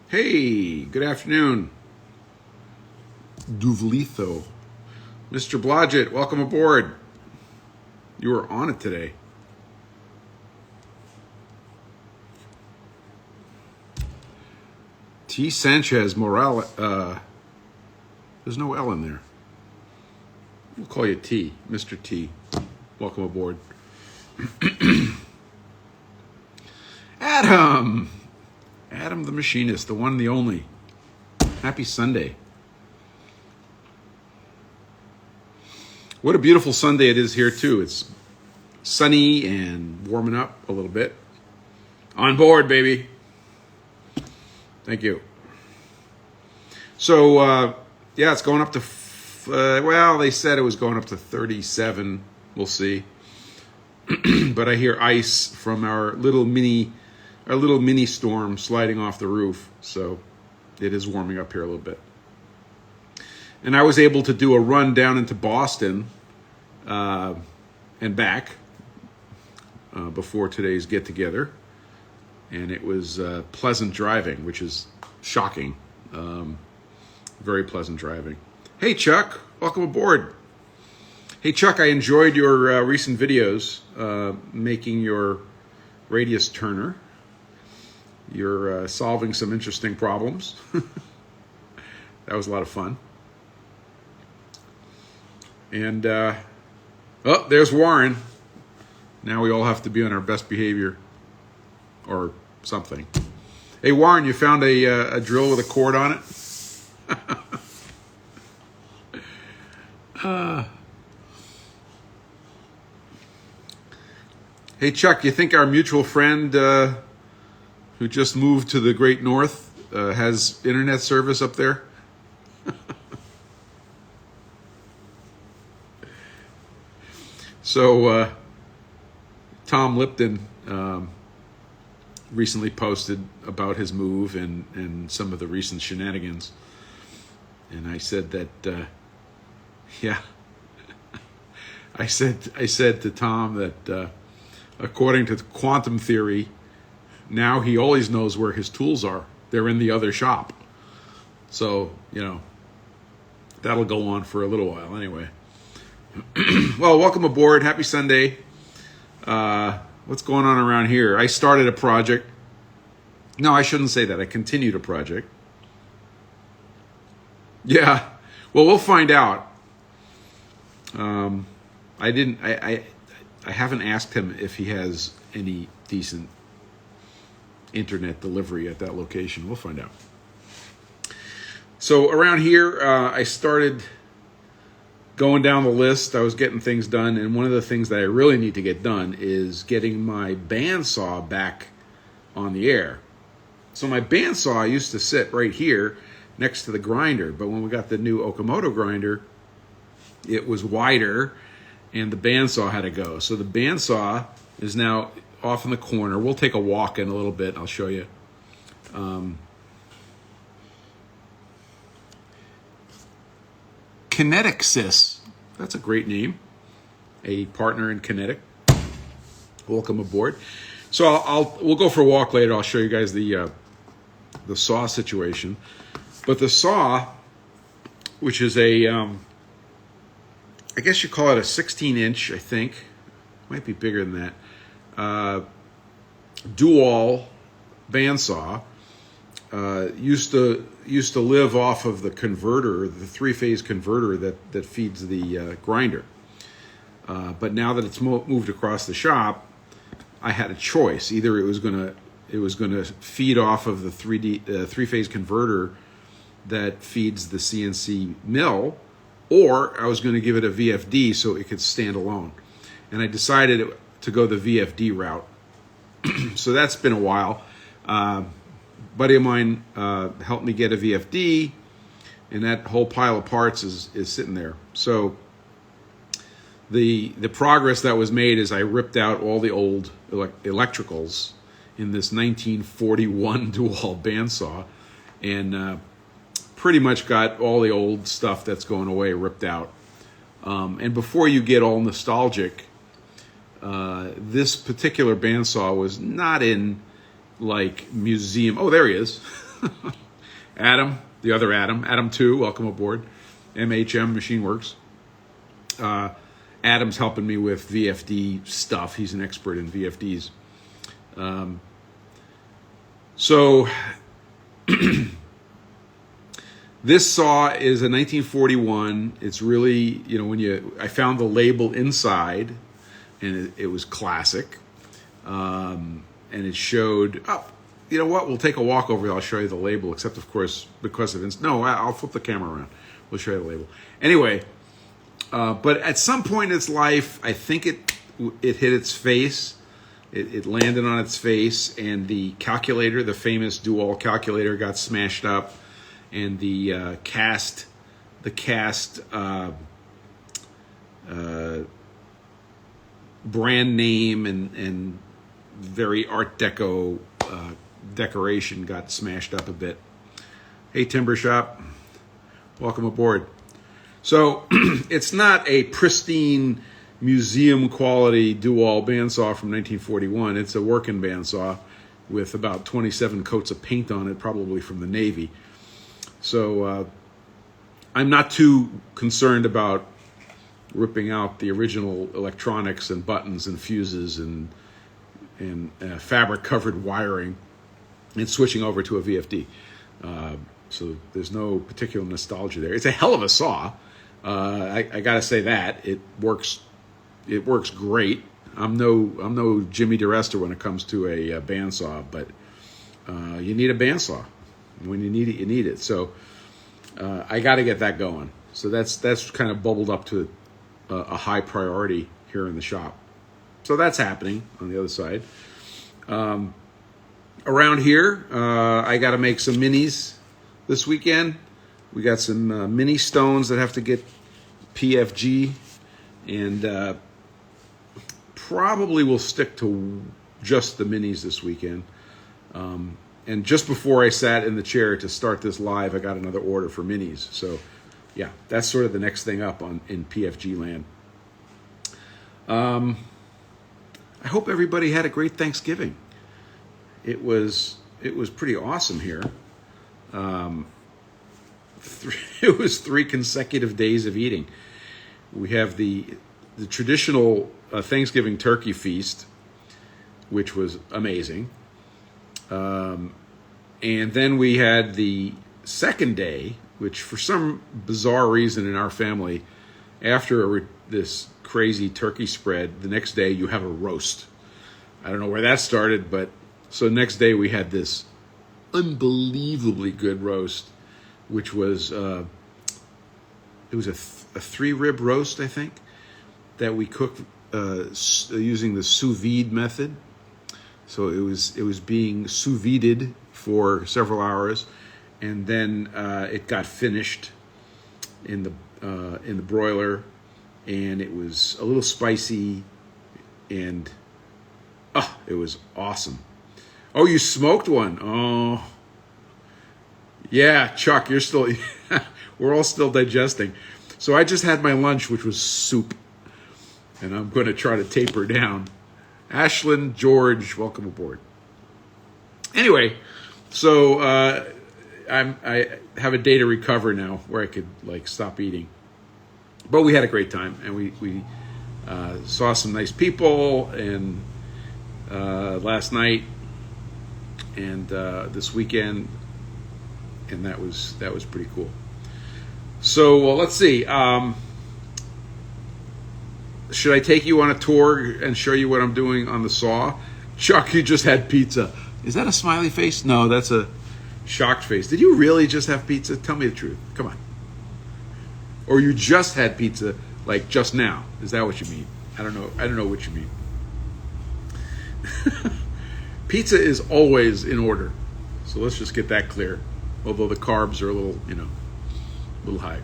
Hey, good afternoon. Duvlitho. Mr. Blodgett, welcome aboard. You were on it today. T. Sanchez Morales. There's no L in there. We'll call you T. Mr. T. Welcome aboard. Adam. Adam the Machinist, the one, the only. Happy Sunday. What a beautiful Sunday it is here, too. It's sunny and warming up a little bit. On board, baby. Thank you. So, yeah, it's going up to, well, they said it was going up to 37. We'll see. But I hear ice from our little mini storm sliding off the roof. So it is warming up here a little bit. And I was able to do a run down into Boston and back before today's get-together. And it was pleasant driving, which is shocking. Very pleasant driving. Hey, Chuck. Welcome aboard. Hey, Chuck, I enjoyed your recent videos making your radius turner. You're solving some interesting problems. That was a lot of fun. And, oh, there's Warren. Now we all have to be on our best behavior or something. Hey, Warren, you found a drill with a cord on it? Hey, Chuck, you think our mutual friend who just moved to the Great North has internet service up there? So, Tom Lipton recently posted about his move and some of the recent shenanigans. And I said that, yeah, I said to Tom that according to quantum theory, now he always knows where his tools are. They're in the other shop. So, you know, that'll go on for a little while anyway. Well, welcome aboard. Happy Sunday. What's going on around here? I started a project. No, I shouldn't say that. I continued a project. Yeah. Well, we'll find out. I haven't asked him if he has any decent internet delivery at that location. We'll find out. So around here, I started going down the list. I was getting things done, and one of the things that I really need to get done is getting my bandsaw back on the air. So my bandsaw used to sit right here next to the grinder, but when we got the new Okamoto grinder, it was wider, and the bandsaw had to go. So the bandsaw is now off in the corner. We'll take a walk in a little bit. I'll show you. Kinetic Sys. That's a great name. A partner in Kinetic. Welcome aboard. So we'll go for a walk later. I'll show you guys the saw situation. But the saw, which is a, I guess you call it a 16-inch, I think. Might be bigger than that. Dual bandsaw. Used to live off of the converter, the three-phase converter that feeds the grinder. But now that it's moved across the shop, I had a choice. Either it was gonna feed off of the three-phase converter that feeds the CNC mill, or I was going to give it a VFD so it could stand alone. And I decided to go the VFD route. So that's been a while. Buddy of mine helped me get a VFD, and that whole pile of parts is sitting there. So the progress that was made is I ripped out all the old electricals in this 1941 dual bandsaw, and pretty much got all the old stuff that's going away ripped out. And before you get all nostalgic, this particular bandsaw was not in like museum. Oh, there he is. Adam, the other Adam, Adam 2, welcome aboard. MHM Machine Works. Adam's helping me with VFD stuff. He's an expert in VFDs. So this saw is a 1941. It's really, I found the label inside, and it was classic. And it showed, you know what? We'll take a walk over here. I'll show you the label, except, of course, because of no, I'll flip the camera around. We'll show you the label. Anyway, but at some point in its life, I think it hit its face. It landed on its face, and the calculator, the famous dual calculator, got smashed up, and the cast brand name and very Art Deco decoration got smashed up a bit. Hey, Timber Shop, welcome aboard. So it's not a pristine museum quality dual bandsaw from 1941. It's a working bandsaw with about 27 coats of paint on it, probably from the Navy. So I'm not too concerned about ripping out the original electronics and buttons and fuses and fabric covered wiring and switching over to a VFD. So there's no particular nostalgia there. It's a hell of a saw. I gotta say that it works great. I'm no Jimmy DeResta when it comes to a bandsaw, but you need a bandsaw. When you need it, you need it. So I got to get that going. So that's kind of bubbled up to a high priority here in the shop. So that's happening on the other side. Around here, I got to make some minis this weekend. We got some mini stones that have to get PFG, and probably will stick to just the minis this weekend. And just before I sat in the chair to start this live, I got another order for minis. So, yeah, that's sort of the next thing up in PFG land. I hope everybody had a great Thanksgiving. It was pretty awesome here. It was 3 consecutive days of eating. We have the traditional Thanksgiving turkey feast, which was amazing. And then we had the second day, which for some bizarre reason in our family, after this crazy turkey spread, the next day you have a roast. I don't know where that started, but so next day we had this unbelievably good roast, which was it was a 3-rib roast, I think, that we cooked using the sous vide method. So it was being sous vided for several hours, and then it got finished in the broiler, and it was a little spicy, and it was awesome. Oh, you smoked one? Oh, yeah, Chuck, you're still. We're all still digesting. So I just had my lunch, which was soup, and I'm going to try to taper down. Ashlyn, George, welcome aboard. Anyway, so I have a day to recover now where I could stop eating. But we had a great time, and we saw some nice people and last night and this weekend, and that was pretty cool. So let's see. Should I take you on a tour and show you what I'm doing on the saw? Chuck, you just had pizza. Is that a smiley face? No, that's a shocked face. Did you really just have pizza? Tell me the truth. Come on. Or you just had pizza, just now. Is that what you mean? I don't know what you mean. Pizza is always in order. So let's just get that clear. Although the carbs are a little high.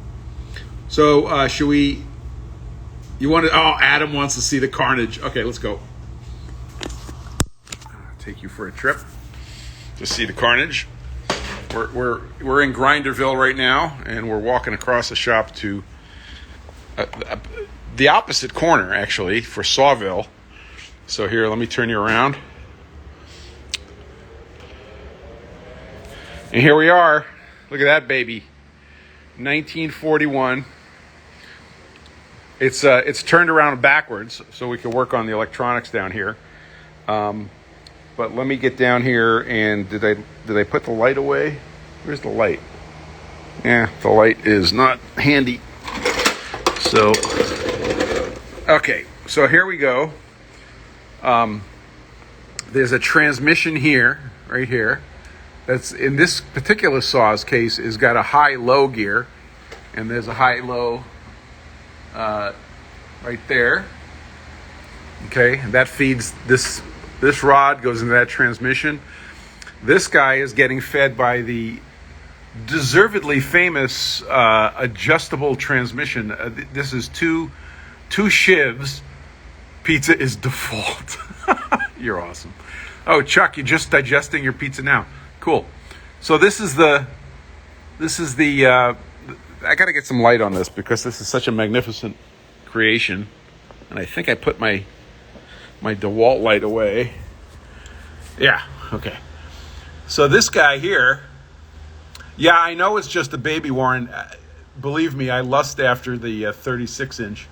So should we... Adam wants to see the carnage. Okay, let's go. I'll take you for a trip to see the carnage. We're in Grinderville right now, and we're walking across the shop to the opposite corner, actually, for Sawville. So here, let me turn you around. And here we are. Look at that baby. 1941. It's turned around backwards so we can work on the electronics down here. But let me get down here, and did I put the light away? Where's the light? Yeah, the light is not handy. So, okay, so here we go. There's a transmission here, right here. That's in this particular saw's case is got a high-low gear, and there's a high-low right there. Okay, and that feeds this rod goes into that transmission. This guy is getting fed by the deservedly famous adjustable transmission. This is two shivs. Pizza is default. You're awesome. Oh, Chuck, you're just digesting your pizza now. Cool. So this is the I got to get some light on this because this is such a magnificent creation. And I think I put my DeWalt light away. Yeah, okay. So this guy here, yeah, I know it's just a baby, Warren. Believe me, I lust after the 36-inch.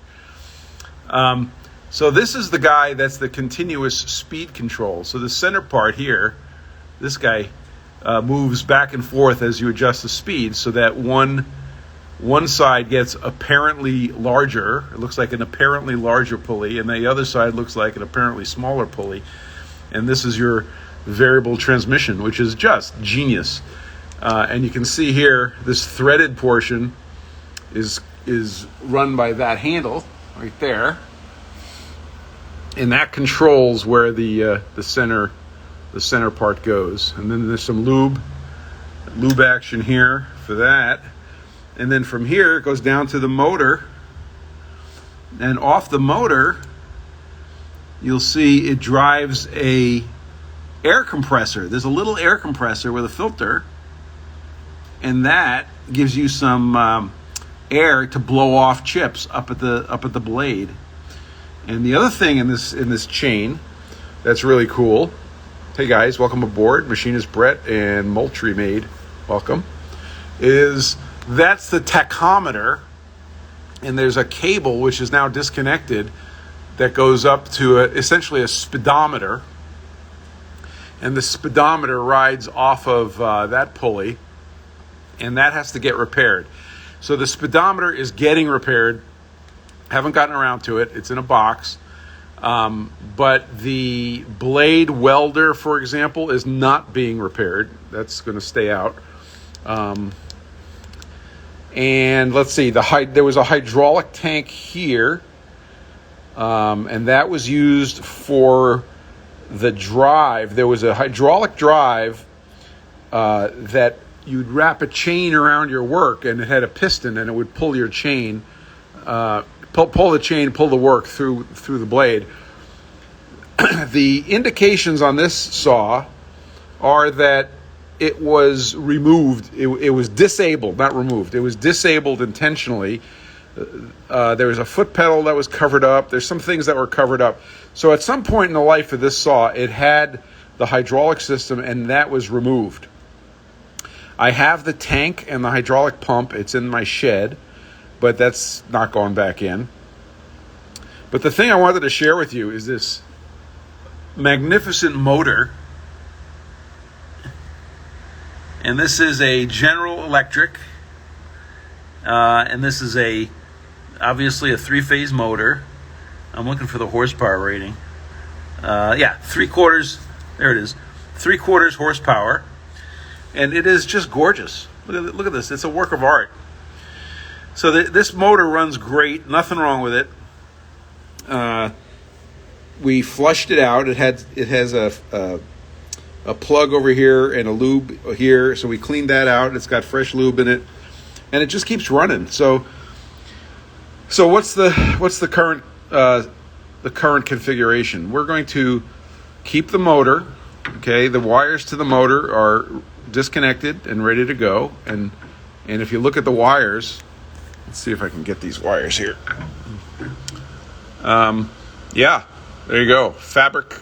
So this is the guy that's the continuous speed control. So the center part here, this guy moves back and forth as you adjust the speed so that one side gets apparently larger. It looks like an apparently larger pulley, and the other side looks like an apparently smaller pulley. And this is your variable transmission, which is just genius. And you can see here, this threaded portion is run by that handle right there, and that controls where the center part goes. And then there's some lube action here for that. And then from here it goes down to the motor, and off the motor you'll see it drives a air compressor. There's a little air compressor with a filter, and that gives you some air to blow off chips up at the blade. And the other thing in this chain that's really cool, hey guys, welcome aboard. Machinist Brett and Moultrie Maid, welcome. That's the tachometer, and there's a cable which is now disconnected that goes up to essentially a speedometer, and the speedometer rides off of that pulley, and that has to get repaired. So the speedometer is getting repaired. Haven't gotten around to it. It's in a box. But the blade welder, for example, is not being repaired. That's going to stay out. And let's see, there was a hydraulic tank here, and that was used for the drive. There was a hydraulic drive that you'd wrap a chain around your work, and it had a piston, and it would pull your chain, pull the chain, pull the work through the blade. The indications on this saw are that it was removed. It was disabled, not removed. It was disabled intentionally. There was a foot pedal that was covered up. There's some things that were covered up. So at some point in the life of this saw, it had the hydraulic system, and that was removed. I have the tank and the hydraulic pump. It's in my shed, but that's not going back in. But the thing I wanted to share with you is this magnificent motor. And this is a General Electric, and this is obviously a 3-phase motor. I'm looking for the horsepower rating. Yeah, 3/4. There it is, 3/4 horsepower, and it is just gorgeous. Look at this. It's a work of art. So this motor runs great. Nothing wrong with it. We flushed it out. It has a plug over here and a lube here, so we cleaned that out. It's got fresh lube in it, and it just keeps running. So what's the current configuration? We're going to keep the motor. Okay, the wires to the motor are disconnected and ready to go. And if you look at the wires, let's see if I can get these wires here. Yeah, there you go. Fabric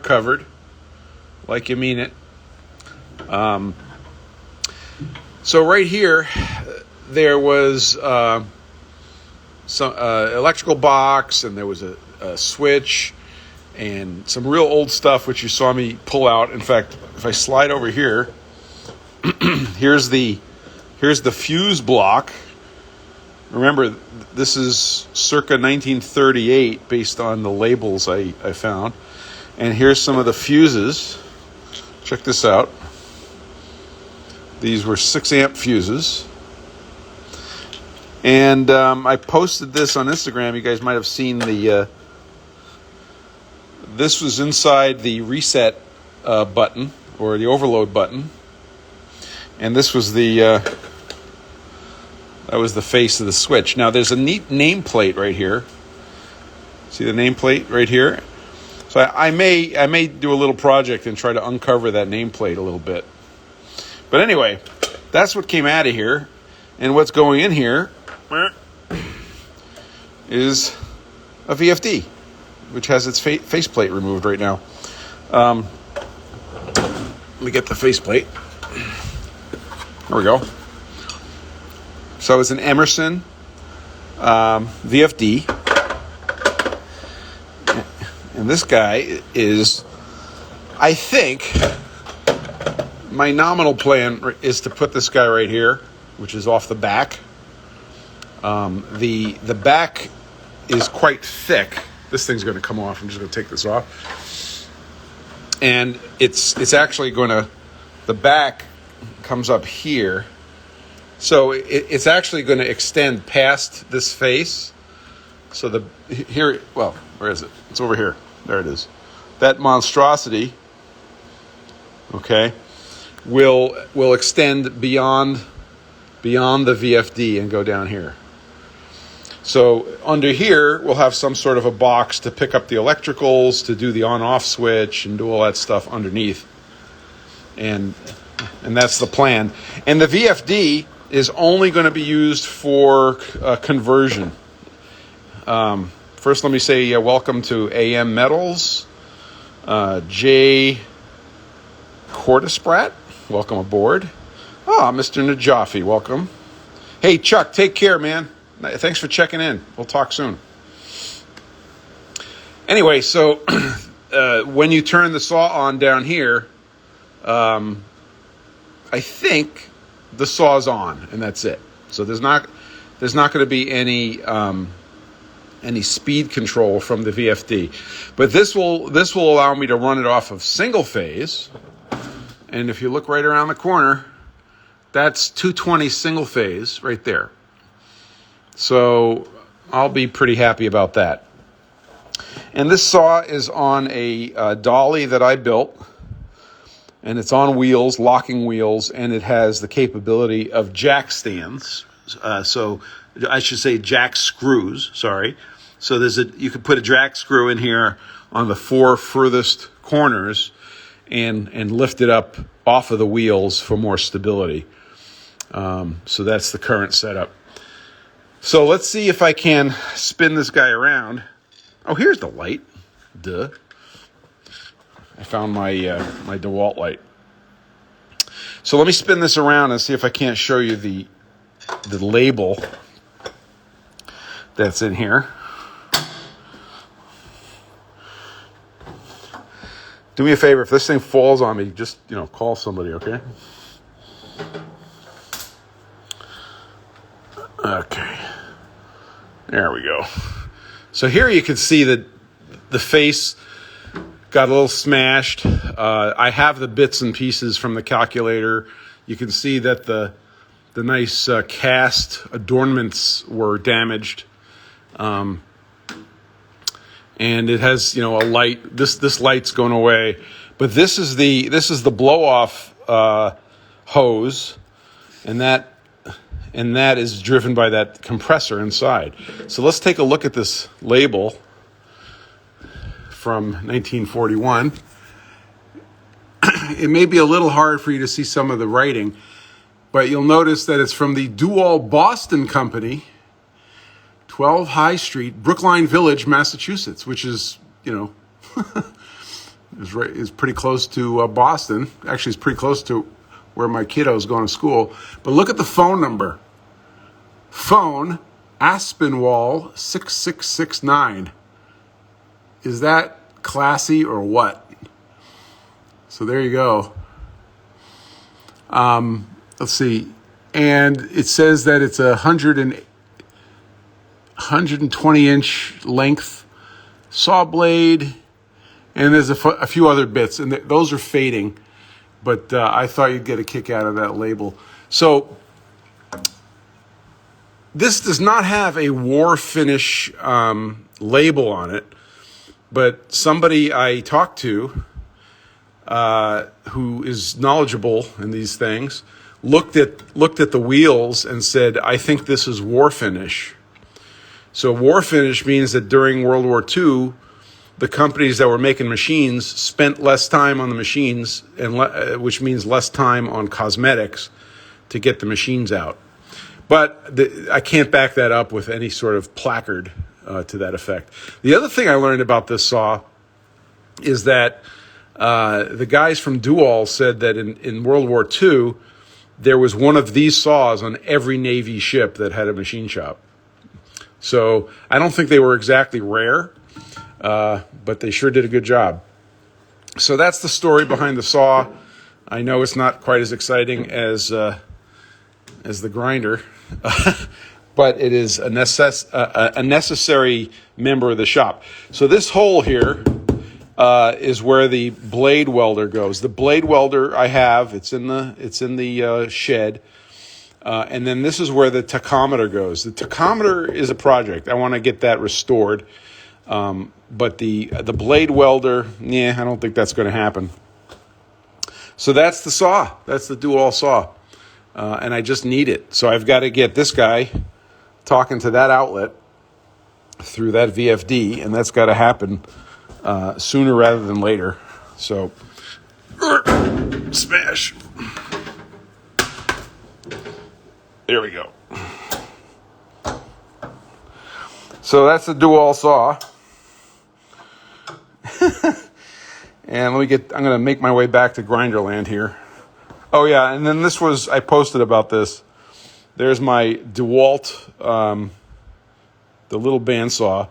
covered, like you mean it. So right here, there was some electrical box, and there was a switch, and some real old stuff, which you saw me pull out. In fact, if I slide over here, here's the fuse block. Remember, this is circa 1938 based on the labels I found. And here's some of the fuses. Check this out. These were 6-amp fuses. And I posted this on Instagram. You guys might have seen this was inside the reset button, or the overload button. And this was that was the face of the switch. Now, there's a neat nameplate right here. See the nameplate right here? So I may do a little project and try to uncover that nameplate a little bit. But anyway, that's what came out of here. And what's going in here is a VFD, which has its faceplate removed right now. Let me get the faceplate. There we go. So it's an Emerson VFD. And this guy is, I think, my nominal plan is to put this guy right here, which is off the back. The back is quite thick. This thing's going to come off. I'm just going to take this off. And it's actually going to, the back comes up here. So it's actually going to extend past this face. So where is it? It's over here. There it is. That monstrosity, okay, will extend beyond the VFD and go down here. So under here, we'll have some sort of a box to pick up the electricals, to do the on-off switch, and do all that stuff underneath. And that's the plan. And the VFD is only going to be used for conversion. First, let me say welcome to AM Metals. Jay Cordisprat, welcome aboard. Mr. Najafi, welcome. Hey, Chuck, take care, man. Thanks for checking in. We'll talk soon. Anyway, so when you turn the saw on down here, I think the saw's on, and that's it. So there's not going to be any speed control from the VFD, but this will allow me to run it off of single phase. And if you look right around the corner, that's 220 single phase right there. So I'll be pretty happy about that. And this saw is on a dolly that I built. And it's on wheels, locking wheels, and it has the capability of jack stands. So I should say jack screws, sorry. So you could put a jack screw in here on the 4 furthest corners and lift it up off of the wheels for more stability. So that's the current setup. So let's see if I can spin this guy around. Oh, here's the light. Duh. I found my DeWalt light. So let me spin this around and see if I can't show you the label that's in here. Do me a favor, if this thing falls on me, just call somebody, okay? Okay. There we go. So here you can see that the face got a little smashed. I have the bits and pieces from the calculator. You can see that the nice cast adornments were damaged. And it has, a light. This light's going away. But this is the blow off hose, and that is driven by that compressor inside. So let's take a look at this label from 1941. It may be a little hard for you to see some of the writing, but you'll notice that it's from the Dual Boston Company, 12 High Street, Brookline Village, Massachusetts, which is, is pretty close to Boston. Actually, it's pretty close to where my kiddo's going to school. But look at the phone number. Phone Aspinwall 6669. Is that classy or what? So there you go. Let's see. And it says that it's 120-inch length saw blade. And there's a few other bits. And those are fading. But I thought you'd get a kick out of that label. So this does not have a war finish label on it. But somebody I talked to who is knowledgeable in these things looked at the wheels and said, I think this is war finish. So war finish means that during World War II, the companies that were making machines spent less time on the machines, and which means less time on cosmetics to get the machines out. But I can't back that up with any sort of placard to that effect. The other thing I learned about this saw is that the guys from Dual said that in World War II, there was one of these saws on every Navy ship that had a machine shop. So I don't think they were exactly rare, but they sure did a good job. So that's the story behind the saw. I know it's not quite as exciting as the grinder, but it is a necessary member of the shop. So this hole here is where the blade welder goes. The blade welder I have, it's in the shed. And then this is where the tachometer goes. The tachometer is a project. I want to get that restored. But the blade welder, I don't think that's going to happen. So that's the saw. That's the Dual saw. And I just need it. So I've got to get this guy talking to that outlet through that VFD, and that's got to happen sooner rather than later. So, smash. There we go. So that's the Dual saw. And I'm going to make my way back to Grinderland here. Oh yeah, and then I posted about this. There's my DeWalt, the little bandsaw,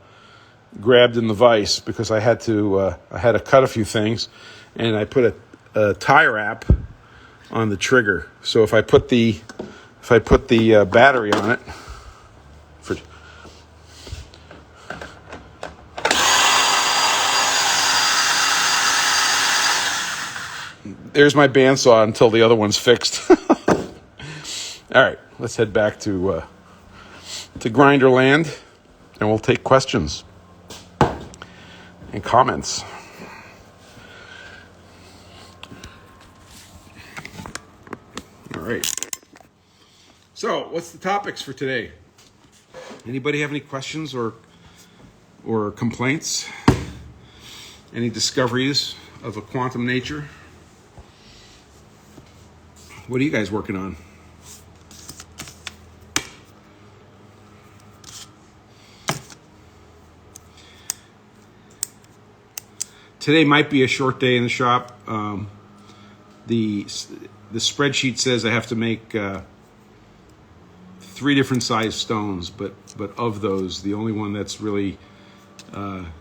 grabbed in the vise because I had to cut a few things, and I put a tie wrap on the trigger. So if I put the battery on it, there's my bandsaw until the other one's fixed. All right, let's head back to Grinderland, and we'll take questions and comments. All right. So, what's the topics for today? Anybody have any questions or complaints? Any discoveries of a quantum nature? What are you guys working on? Today might be a short day in the shop. The spreadsheet says I have to make 3 different size stones, but of those, the only one that's really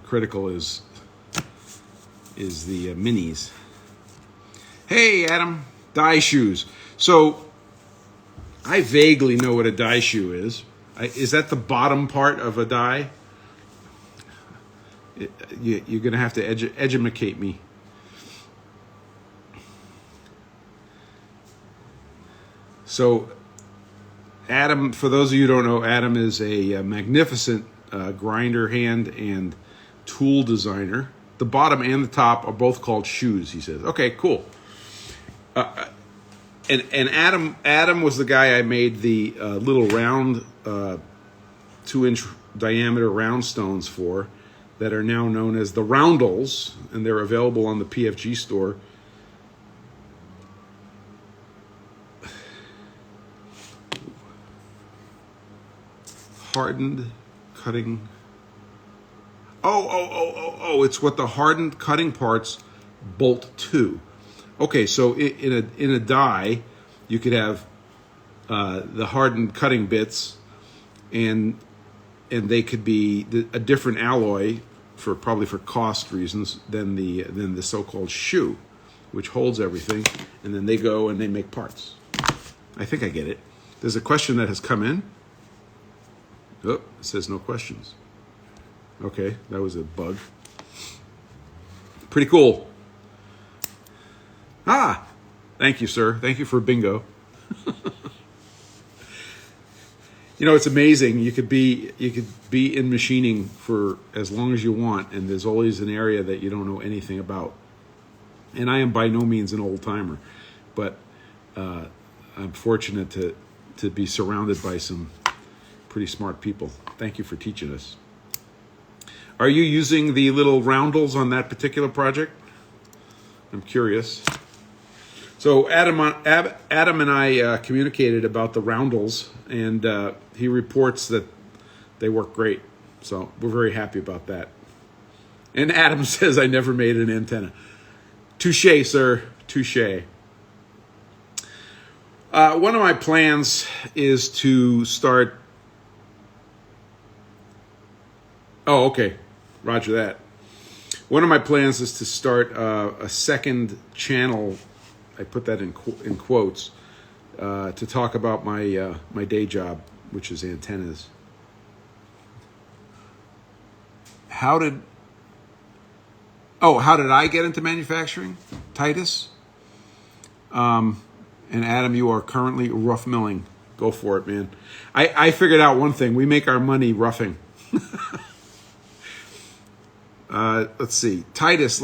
critical is the minis. Hey, Adam, die shoes. So I vaguely know what a die shoe is. Is that the bottom part of a die? You're going to have to educate me. So Adam, for those of you who don't know, Adam is a magnificent grinder, hand, and tool designer. The bottom and the top are both called shoes, he says. Okay, cool. And Adam was the guy I made the little round 2-inch diameter round stones for that are now known as the roundels, and they're available on the PFG store. Hardened cutting. Oh, it's what the hardened cutting parts bolt to. Okay, so in a die, You could have the hardened cutting bits, and they could be a different alloy probably for cost reasons than the so-called shoe, which holds everything, and then they go and they make parts. I think I get it. There's a question that has come in. Oh, it says no questions. Okay, that was a bug. Pretty cool. Thank you, sir. Thank you for bingo. It's amazing. You could be in machining for as long as you want, and there's always an area that you don't know anything about. And I am by no means an old timer, but I'm fortunate to be surrounded by some pretty smart people. Thank you for teaching us. Are you using the little roundels on that particular project? I'm curious. So Adam and I communicated about the roundels, and he reports that they work great. So we're very happy about that. And Adam says, I never made an antenna. Touché, sir. Touché. One of my plans is to start... Oh, okay. Roger that. One of my plans is to start a second channel. I put that in quotes to talk about my day job, which is antennas. How did I get into manufacturing? Titus? And Adam, you are currently rough milling. Go for it, man. I figured out one thing. We make our money roughing. Let's see. Titus,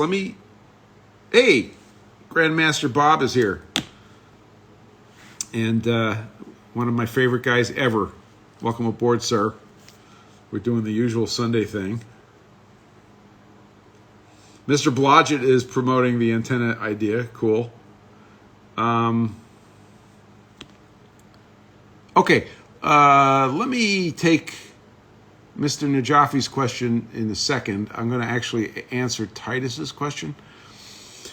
hey, Grandmaster Bob is here. And one of my favorite guys ever. Welcome aboard, sir. We're doing the usual Sunday thing. Mr. Blodgett is promoting the antenna idea. Cool. Okay. Let me take Mr. Najafi's question in a second. I'm going to actually answer Titus's question.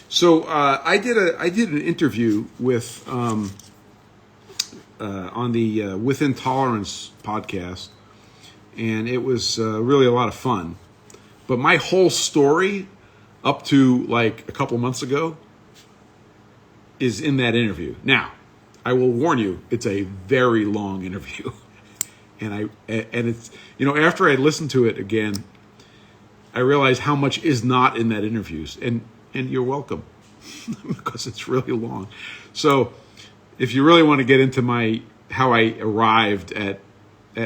So I did an interview with on the Within Tolerance podcast, and it was really a lot of fun. But my whole story up to like a couple months ago is in that interview. Now, I will warn you, it's a very long interview. And it's, after I listened to it again, I realized how much is not in that interview. And you're welcome, because it's really long. So if you really want to get into how I arrived at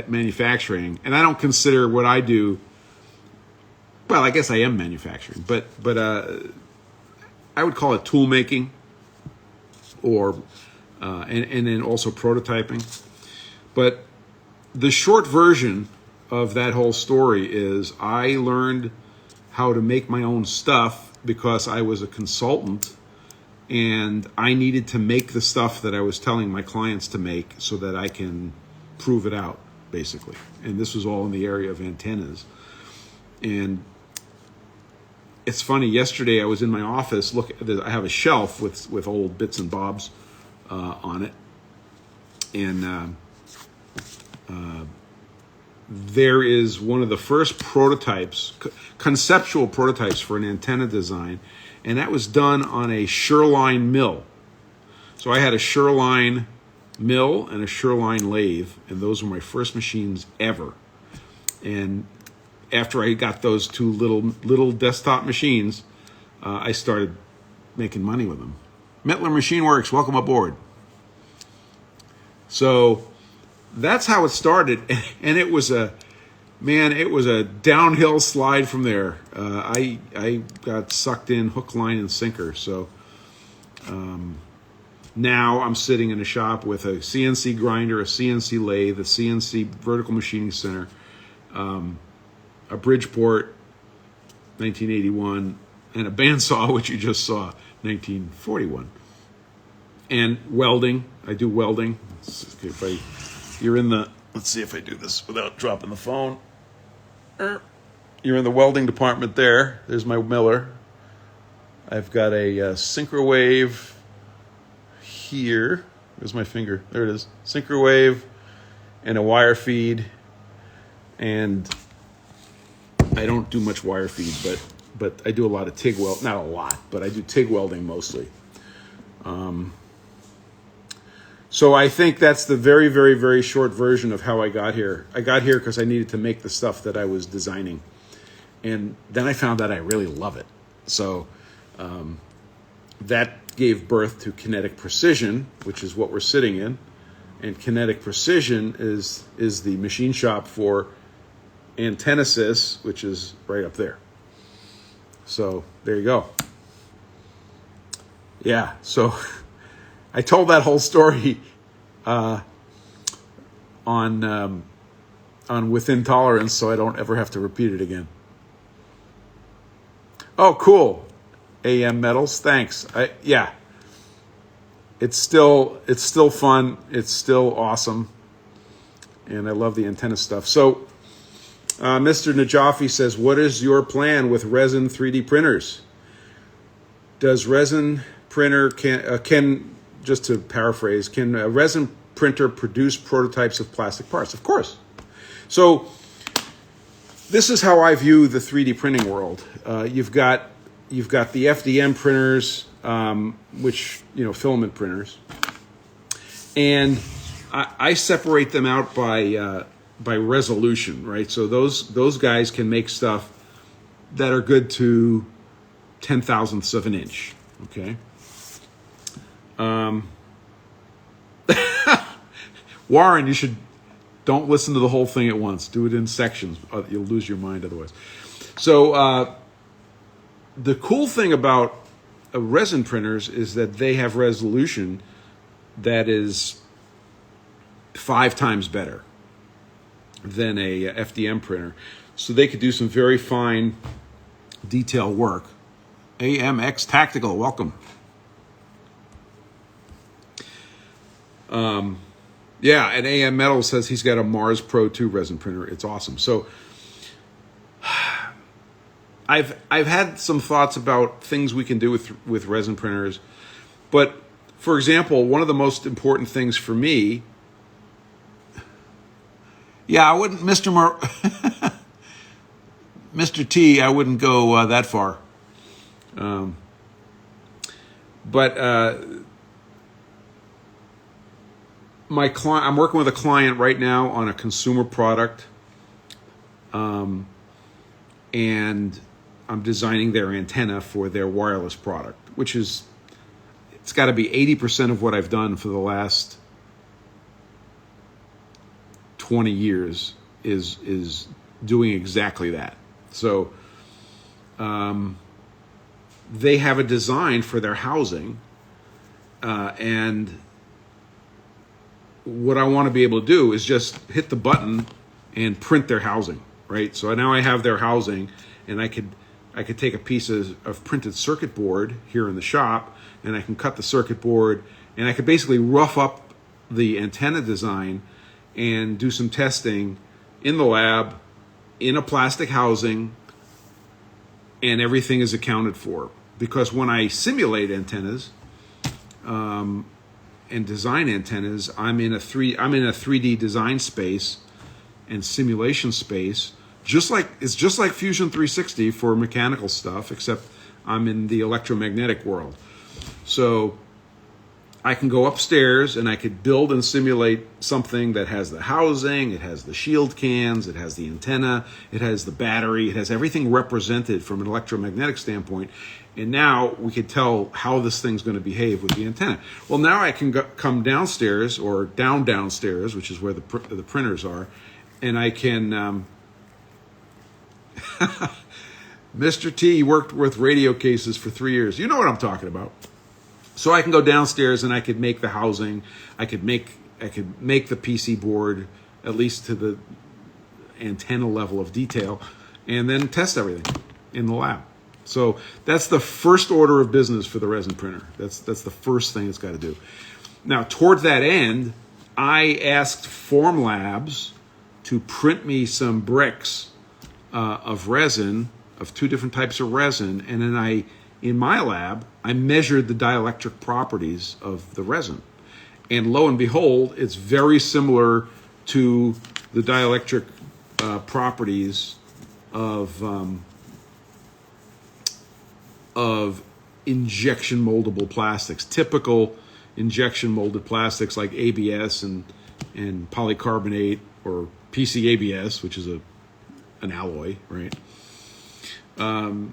manufacturing, and I don't consider what I do, well, I guess I am manufacturing, but I would call it tool making, or and then also prototyping. But the short version of that whole story is I learned how to make my own stuff because I was a consultant, and I needed to make the stuff that I was telling my clients to make so that I can prove it out, basically. And this was all in the area of antennas. And it's funny, yesterday I was in my office. Look, I have a shelf with old bits and bobs on it. And there is one of the first prototypes, conceptual prototypes for an antenna design, and that was done on a Sherline mill. So I had a Sherline mill and a Sherline lathe, and those were my first machines ever. And after I got those two little desktop machines, I started making money with them. Mettler Machine Works, welcome aboard. So that's how it started, and it was a downhill slide from there. I got sucked in hook, line, and sinker. So now I'm sitting in a shop with a CNC grinder, a CNC lathe, a CNC vertical machining center, a Bridgeport 1981, and a bandsaw, which you just saw, 1941. And welding. I do welding. Let's see if I do this without dropping the phone. You're in the welding department there. There's my miller. I've got a Synchrowave here. There's my finger. There it is. Synchro wave and a wire feed. And I don't do much wire feed, but I do a lot of TIG weld. Not a lot, but I do TIG welding mostly. So I think that's the very, very, very short version of how I got here. I got here because I needed to make the stuff that I was designing. And then I found that I really love it. So that gave birth to Kinetic Precision, which is what we're sitting in. And Kinetic Precision is the machine shop for Antennasis, which is right up there. So there you go. Yeah, so I told that whole story on Within Tolerance, so I don't ever have to repeat it again. Oh, cool. AM Metals, thanks. Yeah, it's still fun. It's still awesome, and I love the antenna stuff. So, Mr. Najafi says, "What is your plan with resin 3D printers? Does resin printer can just to paraphrase, can a resin printer produce prototypes of plastic parts?" Of course. So this is how I view the 3D printing world. You've got the FDM printers, which, filament printers, and I separate them out by resolution, right? So those guys can make stuff that are good to 10,000ths of an inch. Okay. Warren, don't listen to the whole thing at once. Do it in sections. You'll lose your mind otherwise. So the cool thing about resin printers is that they have resolution that is 5 times better than a FDM printer. So they could do some very fine detail work. AMX Tactical, welcome. Yeah, and AM Metal says he's got a Mars Pro 2 resin printer. It's awesome. So I've had some thoughts about things we can do with resin printers, but for example, one of the most important things for me, I wouldn't, Mr. T, I wouldn't go that far. My client, I'm working with a client right now on a consumer product, and I'm designing their antenna for their wireless product, which it's got to be 80% of what I've done for the last 20 years is doing exactly that. So they have a design for their housing, and what I want to be able to do is just hit the button and print their housing, right? So now I have their housing, and I could take a piece of printed circuit board here in the shop, and I can cut the circuit board, and I could basically rough up the antenna design and do some testing in the lab, in a plastic housing, and everything is accounted for. Because when I simulate antennas, and design antennas, I'm in a 3D design space and simulation space, just like Fusion 360 for mechanical stuff, except I'm in the electromagnetic world. So I can go upstairs and I could build and simulate something that has the housing, it has the shield cans, it has the antenna, it has the battery, it has everything represented from an electromagnetic standpoint. And now we could tell how this thing's going to behave with the antenna. Well, now I can come downstairs or downstairs, which is where the printers are, and I can. Mr. T worked with radio cases for 3 years. You know what I'm talking about. So I can go downstairs and I could make the housing. I could make the PC board at least to the antenna level of detail, and then test everything in the lab. So that's the first order of business for the resin printer. That's the first thing it's got to do. Now, toward that end, I asked Formlabs to print me some bricks of resin, of 2 different types of resin, and then in my lab, I measured the dielectric properties of the resin. And lo and behold, it's very similar to the dielectric properties of injection moldable plastics, typical injection molded plastics like ABS and polycarbonate or PCABS, which is an alloy, right?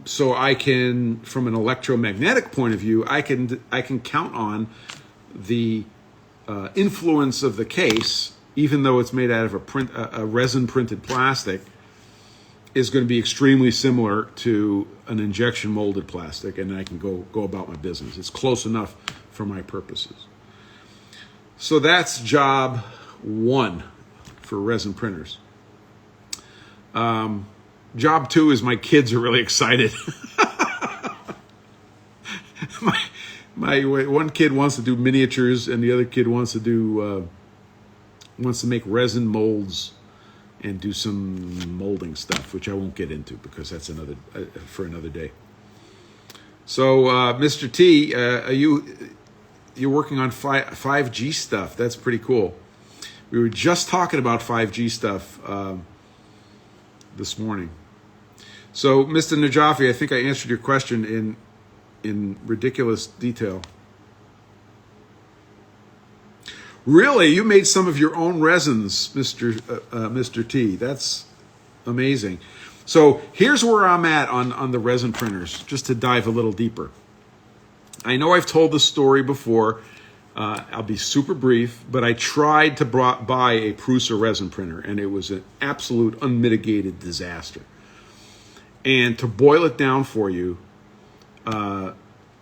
So I can, from an electromagnetic point of view, I can count on the influence of the case, even though it's made out of a resin printed plastic, is going to be extremely similar to an injection molded plastic, and I can go about my business. It's close enough for my purposes. So that's job one for resin printers. Job two is my kids are really excited. my one kid wants to do miniatures, and the other kid wants to make resin molds and do some molding stuff, which I won't get into because that's for another day. So, Mr. T, you're working on 5G stuff. That's pretty cool. We were just talking about 5G stuff this morning. So, Mr. Najafi, I think I answered your question in ridiculous detail. Really, you made some of your own resins, Mr. T. That's amazing. So here's where I'm at on the resin printers, just to dive a little deeper. I know I've told this story before. I'll be super brief, but I tried to buy a Prusa resin printer, and it was an absolute unmitigated disaster. And to boil it down for you,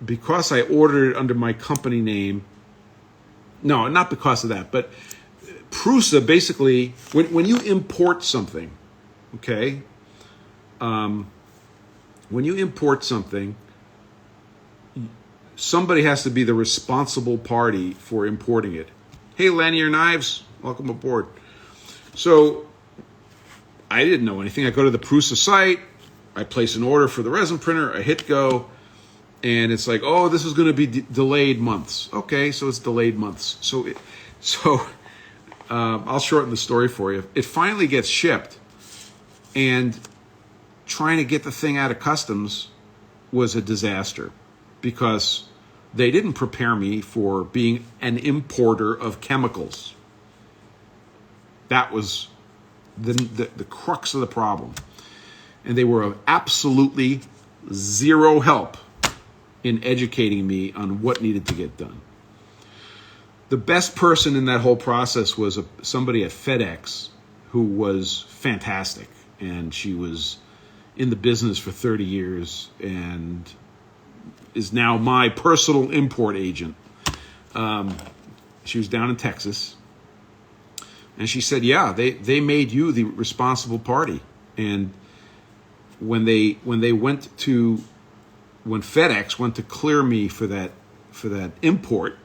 because I ordered it under my company name, no, not because of that, but Prusa basically, when you import something, okay, when you import something, somebody has to be the responsible party for importing it. Hey, Lanier Knives, welcome aboard. So I didn't know anything. I go to the Prusa site, I place an order for the resin printer, I hit go, and it's like, oh, this is going to be delayed months. Okay, so it's delayed months. So I'll shorten the story for you. It finally gets shipped, and trying to get the thing out of customs was a disaster because they didn't prepare me for being an importer of chemicals. That was the crux of the problem. And they were of absolutely zero help in educating me on what needed to get done. The best person in that whole process was somebody at FedEx who was fantastic. And she was in the business for 30 years and is now my personal import agent. She was down in Texas. And she said, yeah, they made you the responsible party. And when FedEx went to clear me for that import,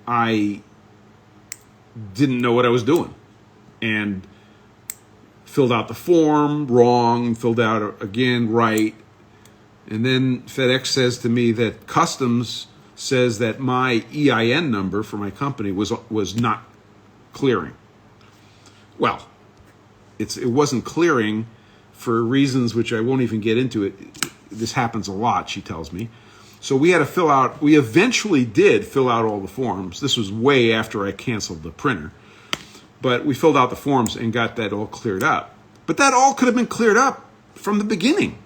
I didn't know what I was doing and filled out the form wrong, filled out again right. And then FedEx says to me that customs says that my EIN number for my company was not clearing. Well, it wasn't clearing for reasons which I won't even get into. This happens a lot, she tells me. So we eventually did fill out all the forms. This was way after I canceled the printer. But we filled out the forms and got that all cleared up. But that all could have been cleared up from the beginning.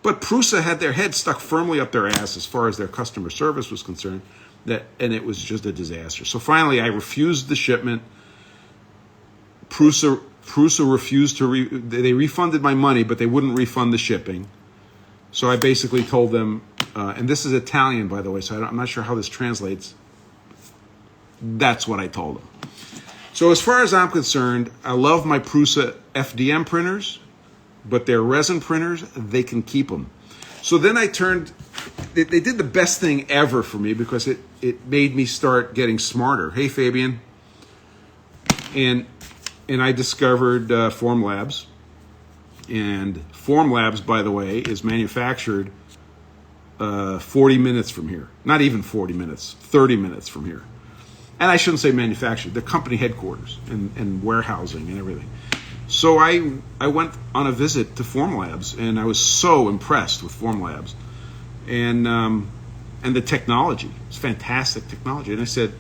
But Prusa had their head stuck firmly up their ass as far as their customer service was concerned, and it was just a disaster. So finally, I refused the shipment. Prusa refused to. They refunded my money, but they wouldn't refund the shipping. So I basically told them, and this is Italian, by the way, so I'm not sure how this translates. That's what I told them. So as far as I'm concerned, I love my Prusa FDM printers, but their resin printers, they can keep them. So then I they did the best thing ever for me because it made me start getting smarter. Hey, Fabian. And I discovered Formlabs. And Formlabs, by the way, is manufactured 40 minutes from here. Not even 40 minutes, 30 minutes from here. And I shouldn't say manufacturing, the company headquarters and warehousing and everything. So I went on a visit to Formlabs, and I was so impressed with Formlabs and the technology. It's fantastic technology. And I said,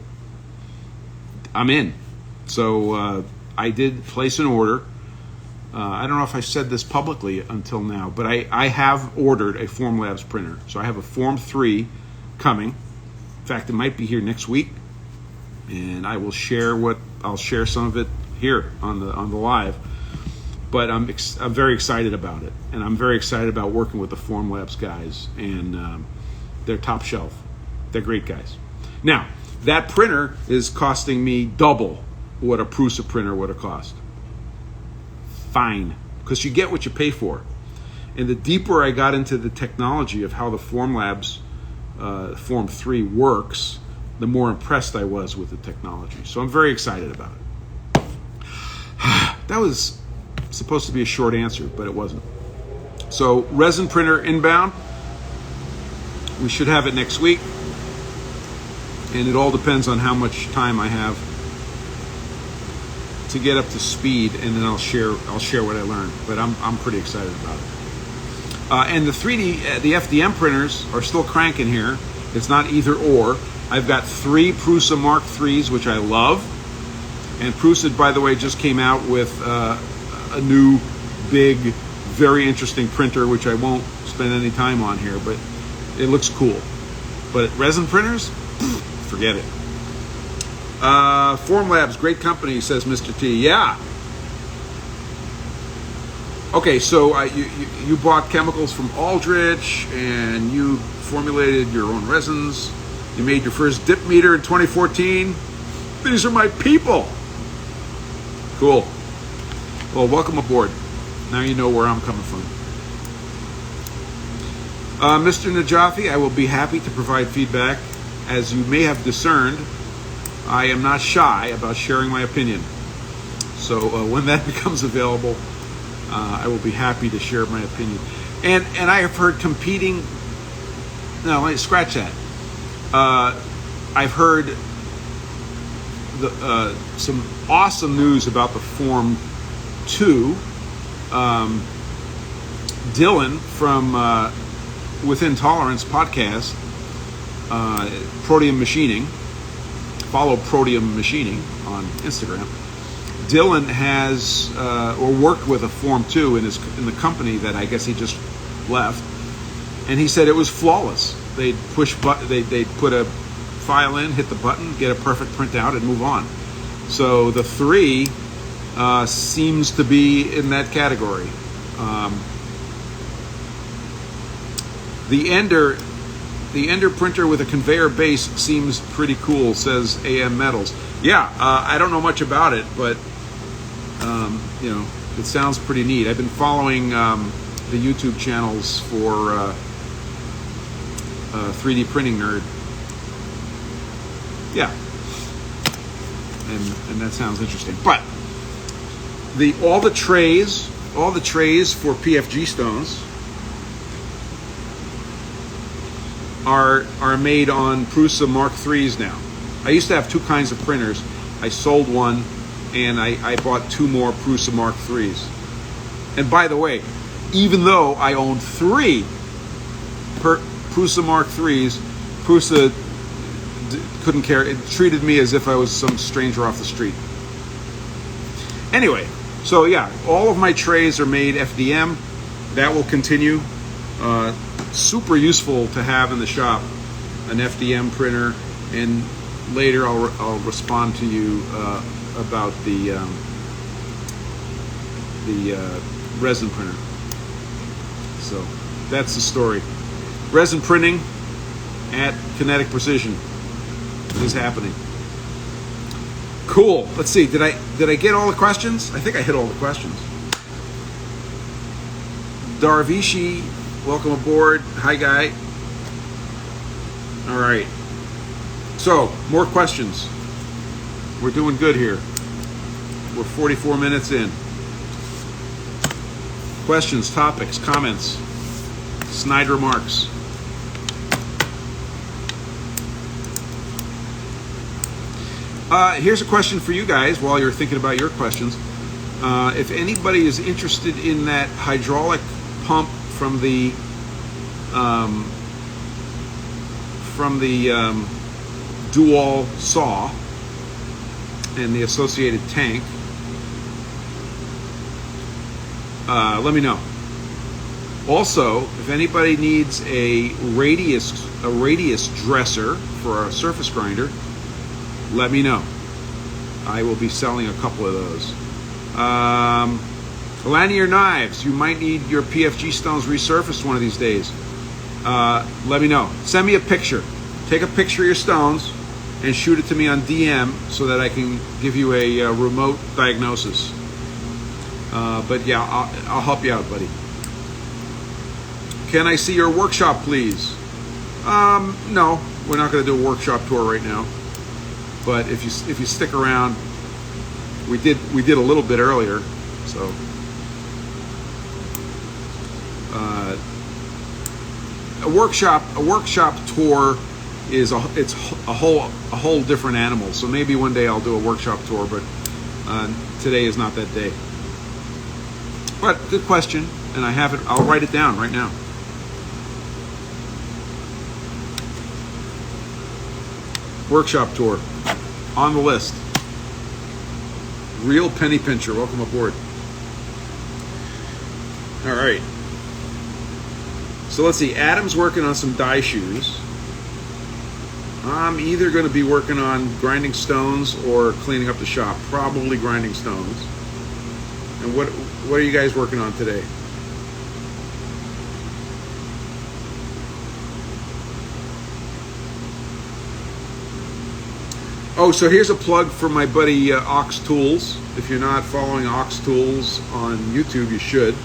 I'm in. So I did place an order. I don't know if I said this publicly until now, but I have ordered a Formlabs printer. So I have a Form 3 coming. In fact, it might be here next week, and I'll share some of it here on the live. But I'm very excited about it, and I'm very excited about working with the Formlabs guys, and they're top shelf. They're great guys. Now, that printer is costing me double what a Prusa printer would have cost. Fine, because you get what you pay for. And the deeper I got into the technology of how the Formlabs Form 3 works, the more impressed I was with the technology. So I'm very excited about it. That was supposed to be a short answer, but it wasn't. So resin printer inbound. We should have it next week. And it all depends on how much time I have to get up to speed, and then I'll share what I learned. But I'm pretty excited about it. And the 3D, the FDM printers are still cranking here. It's not either or. I've got 3 Prusa Mark IIIs, which I love. And Prusa, by the way, just came out with a new, big, very interesting printer, which I won't spend any time on here, but it looks cool. But resin printers, forget it. Formlabs, great company, says Mr. T. Yeah. Okay, so you bought chemicals from Aldrich, and you formulated your own resins. You made your first dip meter in 2014. These are my people. Cool. Well, welcome aboard. Now you know where I'm coming from. Mr. Najafi, I will be happy to provide feedback. As you may have discerned, I am not shy about sharing my opinion. So when that becomes available, I will be happy to share my opinion. And I have heard competing. No, let me scratch that. I've heard some awesome news about the Form 2. Dylan from Within Tolerance podcast, Proteum Machining. Follow Proteum Machining on Instagram. Dylan has or worked with a Form 2 in the company that I guess he just left, and he said it was flawless. They'd put a file in, hit the button, get a perfect printout, and move on. So the 3 seems to be in that category. The Ender printer with a conveyor base seems pretty cool, says AM Metals. Yeah, I don't know much about it, but it sounds pretty neat. I've been following the YouTube channels for 3D Printing Nerd. Yeah, and that sounds interesting. But all the trays for PFG Stones are made on Prusa Mark IIIs now. I used to have 2 kinds of printers. I sold one, and I bought 2 more Prusa Mark IIIs. And by the way, even though I owned 3 Prusa Mark IIIs, Prusa couldn't care. It treated me as if I was some stranger off the street. Anyway, so yeah, all of my trays are made FDM. That will continue. Super useful to have in the shop, an FDM printer, and later I'll respond to you about the resin printer. So that's the story. Resin printing at Kinetic Precision is happening. Cool. Let's see. Did I get all the questions? I think I hit all the questions. Darvishi, welcome aboard. Hi, guy. All right. So, more questions. We're doing good here. We're 44 minutes in. Questions, topics, comments, snide remarks. Here's a question for you guys while you're thinking about your questions. If anybody is interested in that hydraulic pump from the dual saw and the associated tank, let me know. Also, if anybody needs a radius dresser for a surface grinder, let me know. I will be selling a couple of those. Lanier knives. You might need your PFG Stones resurfaced one of these days. Let me know. Send me a picture. Take a picture of your stones and shoot it to me on DM so that I can give you a remote diagnosis. But yeah, I'll help you out, buddy. Can I see your workshop, please? No, we're not going to do a workshop tour right now. But if you stick around, we did a little bit earlier, so a workshop tour is a whole different animal. So maybe one day I'll do a workshop tour, but today is not that day. But good question, and I have it. I'll write it down right now. Workshop tour on the list. Real penny pincher, welcome aboard. All right. So let's see. Adam's working on some die shoes. I'm either going to be working on grinding stones or cleaning up the shop. Probably grinding stones. And what are you guys working on today? Oh, so here's a plug for my buddy Ox Tools. If you're not following Ox Tools on YouTube, you should.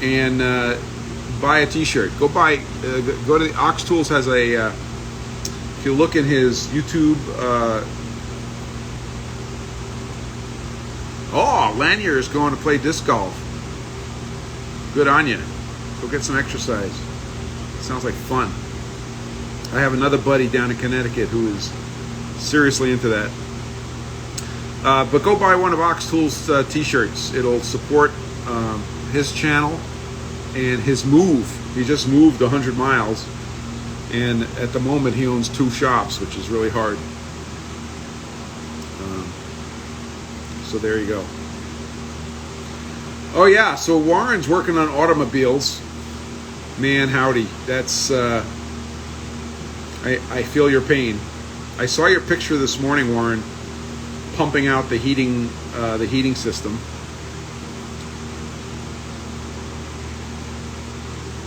And buy a T-shirt. Go to the Ox Tools has a. If you look in his YouTube. Lanier is going to play disc golf. Good on you. Go get some exercise. Sounds like fun. I have another buddy down in Connecticut who is seriously into that. But go buy one of Ox Tools T-shirts. It'll support his channel and his move. He just moved 100 miles, and at the moment he owns 2 shops, which is really hard. So there you go. Oh yeah, so Warren's working on automobiles. Man, howdy. That's I feel your pain. I saw your picture this morning, Warren, pumping out the heating system.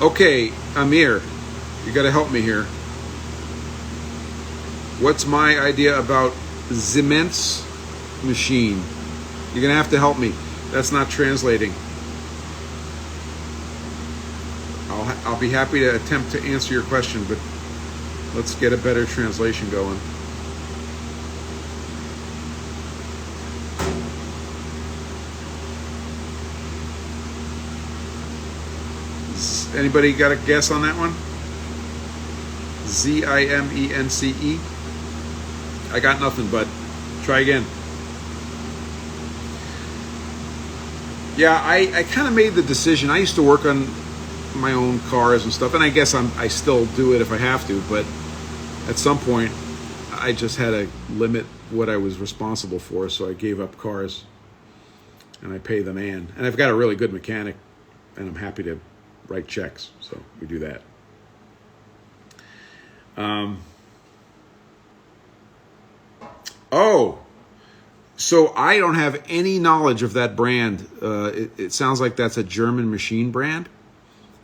Okay, Amir, you got to help me here. What's my idea about Siemens machine? You're gonna have to help me. That's not translating. I'll be happy to attempt to answer your question, but let's get a better translation going. Anybody got a guess on that one? Zimence? I got nothing, but try again. Yeah, I kind of made the decision. I used to work on my own cars and stuff, and I guess I still do it if I have to, but at some point I just had to limit what I was responsible for, so I gave up cars and I pay the man. And I've got a really good mechanic, and I'm happy to write checks, so we do that. So I don't have any knowledge of that brand. It sounds like that's a German machine brand.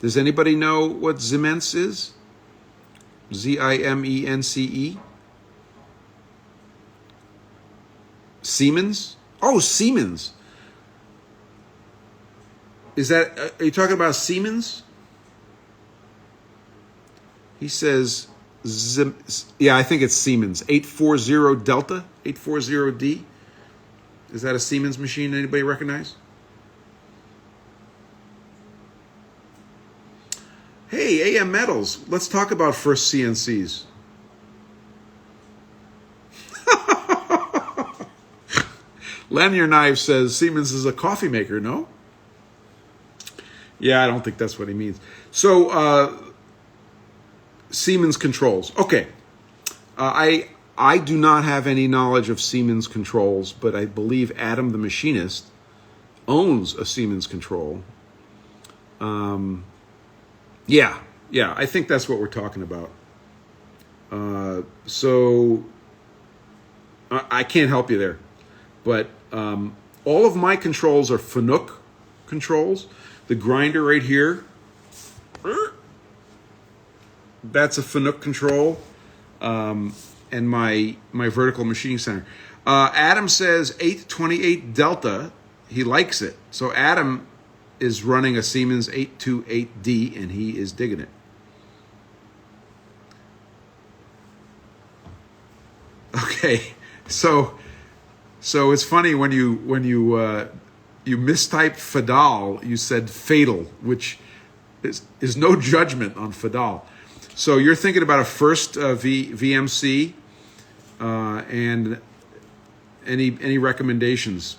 Does anybody know what Siemens is? Zimence? Siemens? Oh, Siemens. Is that, are you talking about Siemens? He says, yeah, I think it's Siemens. 840 Delta, 840D. Is that a Siemens machine anybody recognize? Hey, AM Metals. Let's talk about first CNCs. Lanyard Knife says Siemens is a coffee maker, no? Yeah, I don't think that's what he means. So, Siemens controls. Okay. I do not have any knowledge of Siemens controls, but I believe Adam the machinist owns a Siemens control. Yeah, I think that's what we're talking about. So I can't help you there. But all of my controls are Fanuc controls. The grinder right here, that's a Fanuc control. And my vertical machining center. Adam says 828 Delta. He likes it. So Adam is running a Siemens 828D, and he is digging it. Okay, so it's funny when you mistyped Fadal, you said fatal, which is no judgment on Fadal. So you're thinking about a first VMC, and any recommendations?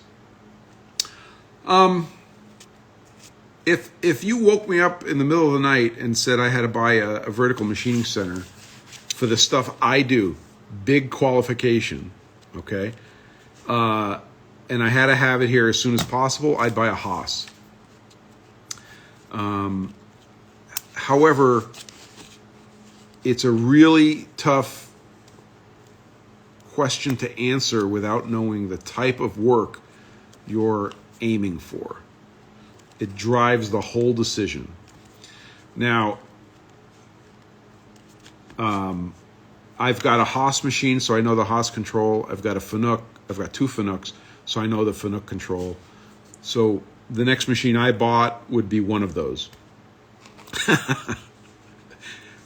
If you woke me up in the middle of the night and said I had to buy a vertical machining center for the stuff I do, big qualification, okay, and I had to have it here as soon as possible, I'd buy a Haas. However, it's a really tough question to answer without knowing the type of work you're aiming for. It drives the whole decision. Now, I've got a Haas machine, so I know the Haas control. I've got a Fanuc. I've got two Fanucs, so I know the Fanuc control. So the next machine I bought would be one of those.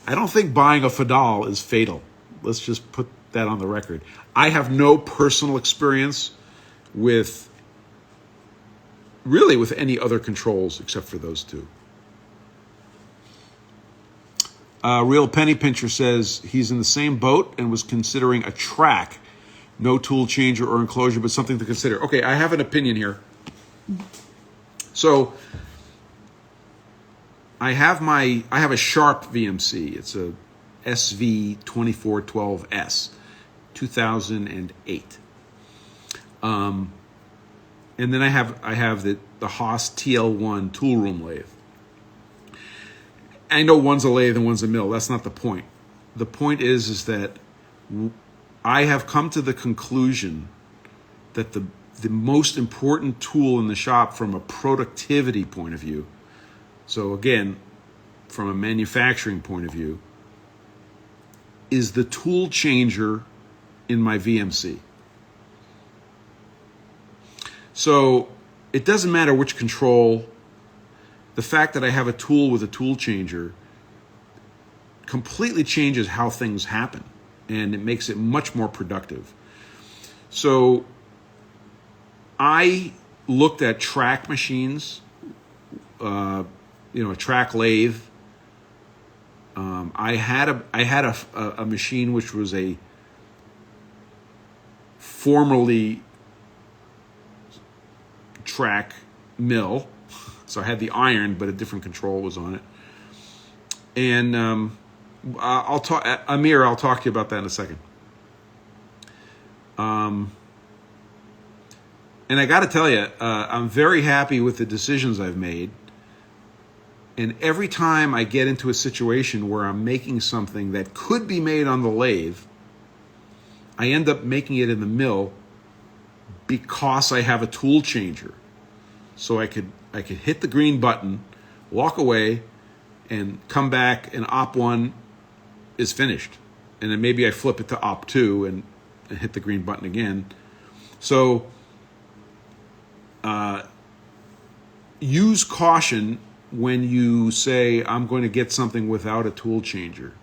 I don't think buying a Fadal is fatal. Let's just put that on the record. I have no personal experience with any other controls except for those two. Real Penny Pincher says he's in the same boat and was considering a track. No tool changer or enclosure, but something to consider. Okay, I have an opinion here. So I have a Sharp VMC. It's a SV2412S, 2008. And then I have the Haas TL1 tool room lathe. I know one's a lathe and one's a mill. That's not the point. The point is that I have come to the conclusion that the most important tool in the shop from a productivity point of view, so again, from a manufacturing point of view, is the tool changer in my VMC. So it doesn't matter which control. The fact that I have a tool with a tool changer completely changes how things happen, and it makes it much more productive. So I looked at track machines, a track lathe. I had a machine which was a formerly track mill. So I had the iron, but a different control was on it. And I'll talk, Amir, I'll talk to you about that in a second. And I got to tell you, I'm very happy with the decisions I've made. And every time I get into a situation where I'm making something that could be made on the lathe, I end up making it in the mill because I have a tool changer. So I could hit the green button, walk away, and come back, and op 1 is finished. And then maybe I flip it to op 2 and hit the green button again. So use caution when you say, I'm going to get something without a tool changer.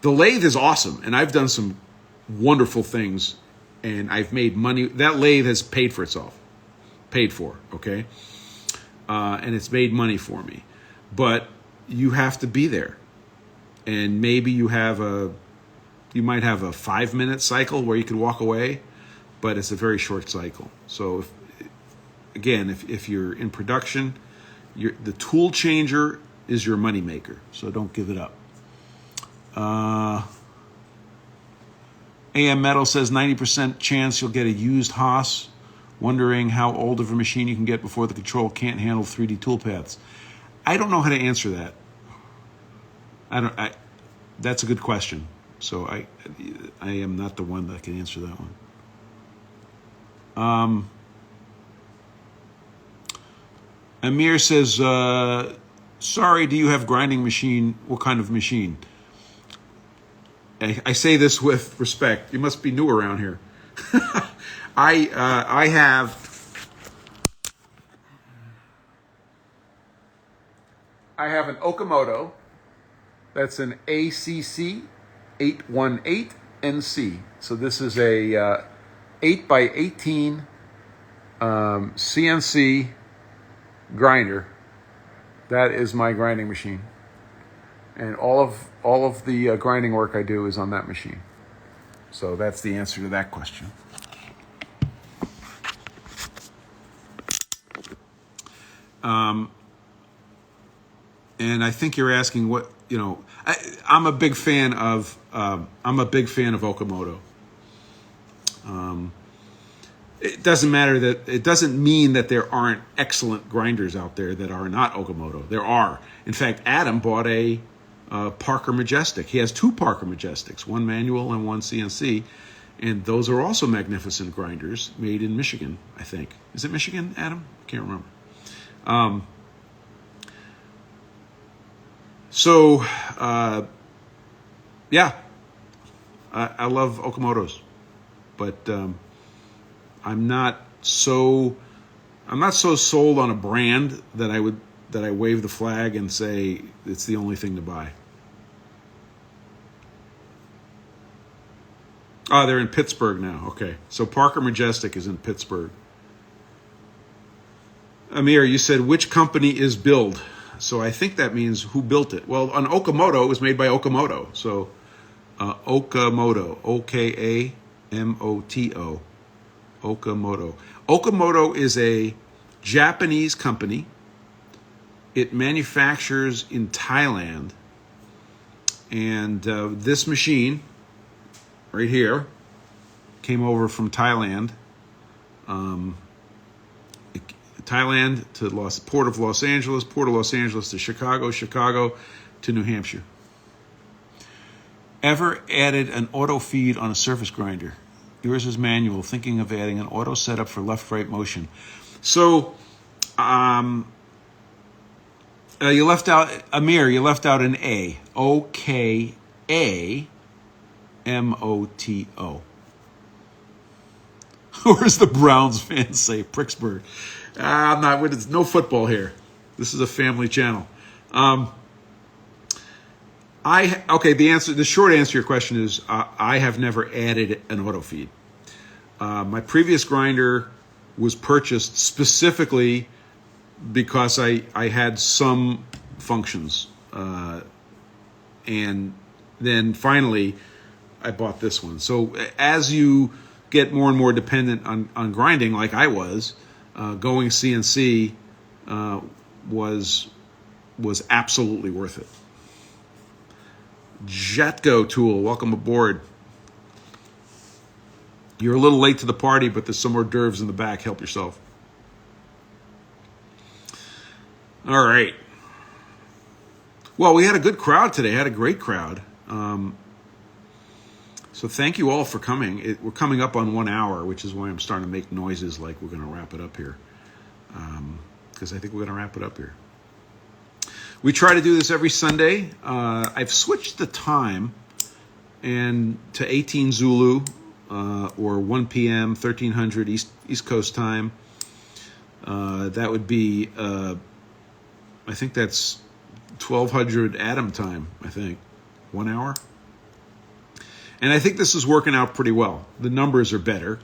The lathe is awesome, and I've done some wonderful things, and I've made money. That lathe has paid for itself. Paid for, okay? And it's made money for me. But you have to be there. And maybe you might have a 5-minute cycle where you could walk away, but it's a very short cycle. So if you're in production, the tool changer is your moneymaker. So don't give it up. AM Metal says 90% chance you'll get a used Haas. Wondering how old of a machine you can get before the control can't handle 3D toolpaths. I don't know how to answer that. That's a good question. So I am not the one that can answer that one. Amir says, sorry, do you have grinding machine? What kind of machine? I say this with respect. You must be new around here. I have an Okamoto. That's an ACC 818NC. So this is a 8x18 CNC grinder. That is my grinding machine, and all of the grinding work I do is on that machine. So that's the answer to that question. And I think you're asking what, I'm a big fan of Okamoto. It doesn't mean that there aren't excellent grinders out there that are not Okamoto. There are. In fact, Adam bought a Parker Majestic. He has 2 Parker Majestics, one manual and one CNC, and those are also magnificent grinders made in Michigan, I think. Is it Michigan, Adam? I can't remember. I love Okamotos, but I'm not so sold on a brand that I wave the flag and say it's the only thing to buy. Oh, they're in Pittsburgh now. Okay, so Parker Majestic is in Pittsburgh. Amir, you said which company is build? So I think that means who built it. Well, an Okamoto was made by Okamoto. So Okamoto, Okamoto, Okamoto. Okamoto is a Japanese company. It manufactures in Thailand. And this machine right here came over from Thailand. Thailand to Port of Los Angeles to Chicago, Chicago to New Hampshire. Ever added an auto feed on a surface grinder? Yours is manual. Thinking of adding an auto setup for left-right motion. So, you left out, Amir, you left out an A. O-K-A-M-O-T-O. Or as the Browns fans say, Pricksburg. I'm not. It's no football here. This is a family channel. The short answer to your question is I have never added an auto feed. My previous grinder was purchased specifically because I had some functions, and then finally I bought this one. So as you get more and more dependent on grinding, like I was. Going CNC was absolutely worth it. Jetgo Tool, welcome aboard. You're a little late to the party, but there's some hors d'oeuvres in the back. Help yourself. All right. Well, we had a good crowd today. Had a great crowd. So thank you all for coming. We're coming up on 1 hour, which is why I'm starting to make noises like we're going to wrap it up here. Because I think we're going to wrap it up here. We try to do this every Sunday. I've switched the time to 18 Zulu or 1 p.m., 1300 East Coast time. That would be, I think that's 1200 Atom time, I think. 1 hour. And I think this is working out pretty well. The numbers are better,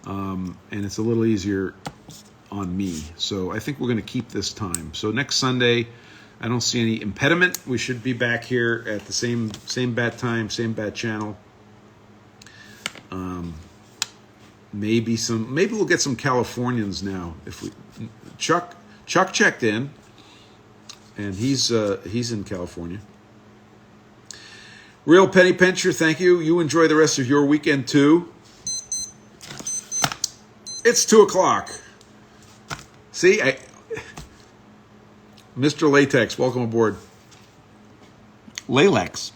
and it's a little easier on me. So I think we're going to keep this time. So next Sunday, I don't see any impediment. We should be back here at the same bat time, same bat channel. Maybe we'll get some Californians now. If we Chuck checked in, and he's in California. Real Penny Pincher, thank you. You enjoy the rest of your weekend too. It's 2:00. See, Mr. Latex, welcome aboard. Lalex,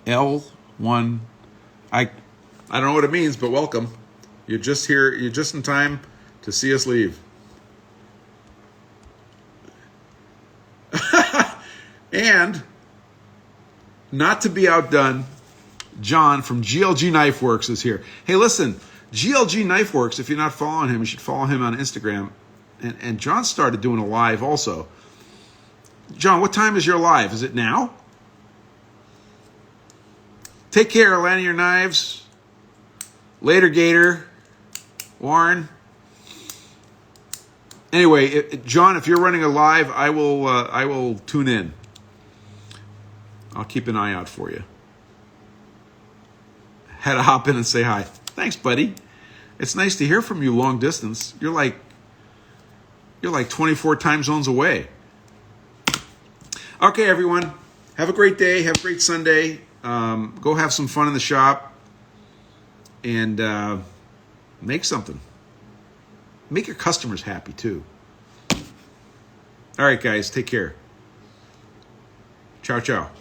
L1. I don't know what it means, but welcome. You're just here. You're just in time to see us leave. And not to be outdone, John from GLG Knife Works is here. Hey, listen, GLG Knife Works, if you're not following him, you should follow him on Instagram. And John started doing a live also. John, what time is your live? Is it now? Take care, land your knives. Later, Gator. Warren. Anyway, John, if you're running a live, I will tune in. I'll keep an eye out for you. Had to hop in and say hi. Thanks, buddy. It's nice to hear from you long distance. You're like 24 time zones away. Okay, everyone. Have a great day. Have a great Sunday. Go have some fun in the shop. And make something. Make your customers happy, too. All right, guys. Take care. Ciao, ciao.